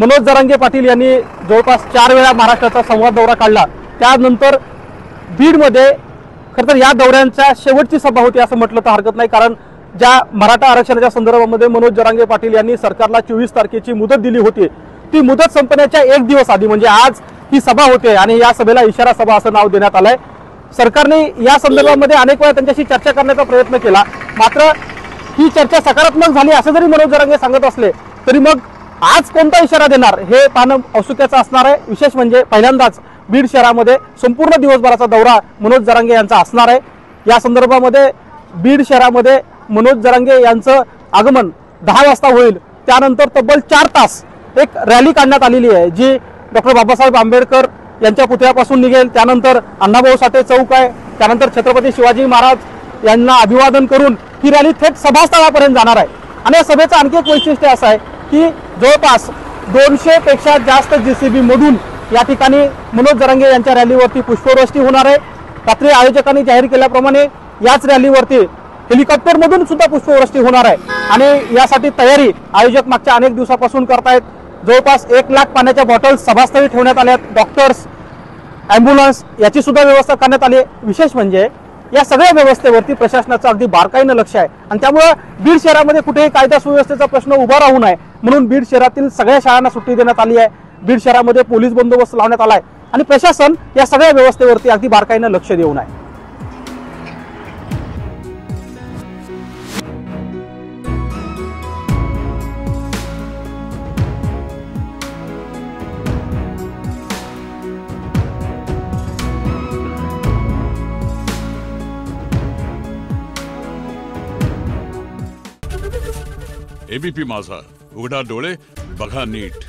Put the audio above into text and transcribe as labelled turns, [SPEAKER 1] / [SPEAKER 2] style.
[SPEAKER 1] मनोज जरांगे पाटील यांनी जवळपास 4 वेळा महाराष्ट्राचा संवाद दौरा काढला। त्यानंतर बीडमध्ये खरं तर या दौऱ्यांच्या शेवटची सभा होती असं म्हटलं तर हरकत नाही, कारण ज्या मराठा आरक्षणाच्या संदर्भामध्ये मनोज जरांगे पाटील यांनी सरकारला 24 तारखेची मुदत दिली होती, ती मुदत संपण्याच्या 1 दिवस आधी म्हणजे आज ही सभा होते आणि या सभेला इशारा सभा असं नाव देण्यात आलंय। सरकारने या संदर्भामध्ये अनेक वेळा त्यांच्याशी चर्चा करण्याचा प्रयत्न केला, मात्र ही चर्चा सकारात्मक झाली असं जरी मनोज जरांगे सांगत असले तरी मग आज कोणता इशारा देणार हे पाहणं औत्सुक्याचं असणार आहे। विशेष म्हणजे पहिल्यांदाच बीड शहरामध्ये संपूर्ण दिवसभराचा दौरा मनोज जरांगे यांचा असणार आहे। या संदर्भामध्ये बीड शहरामध्ये मनोज जरांगे यांचं आगमन 10 वाजता होईल। त्यानंतर तब्बल 4 तास एक रॅली काढण्यात आलेली आहे, जी डॉक्टर बाबासाहेब आंबेडकर यांच्या पुतळ्यापासून निघेल। त्यानंतर अण्णाभाऊ साठे चौक आहे, त्यानंतर छत्रपती शिवाजी महाराज यांना अभिवादन करून ही रॅली थेट सभास्थळापर्यंत जाणार आहे। आणि या सभेचं आणखी एक वैशिष्ट्य असं आहे की जवळपास 200 पेक्षा जास्त JCB मधून या ठिकाणी मनोज जरांगे यांच्या रॅलीवरती पुष्पवृष्टी होणार आहे। रात्री आयोजकांनी जाहीर केल्याप्रमाणे याच रॅलीवरती हेलिकॉप्टरमधून सुद्धा पुष्पवृष्टी होणार आहे आणि यासाठी तयारी आयोजक मागच्या अनेक दिवसापासून करतायत। जवळपास 1 लाख पाण्याच्या बॉटल्स सभास्थळी ठेवण्यात आल्यात, डॉक्टर्स, ॲम्ब्युलन्स याची सुद्धा व्यवस्था करण्यात आली आहे। विशेष म्हणजे या सगळ्या व्यवस्थेवरती प्रशासनाचं अगदी बारकाईनं लक्ष आहे आणि त्यामुळे बीड शहरामध्ये कुठेही कायदा सुव्यवस्थेचा प्रश्न उभा राहू नये म्हणून बीड शहरातील सगळ्या शाळांना सुट्टी देण्यात आली आहे। बीड शहरामध्ये पोलीस बंदोबस्त लावण्यात आलाय आणि प्रशासन या सगळ्या व्यवस्थेवरती अगदी बारकाईनं लक्ष देऊन आहे।
[SPEAKER 2] ABP माझा, उघडा डोळे बघा नीट।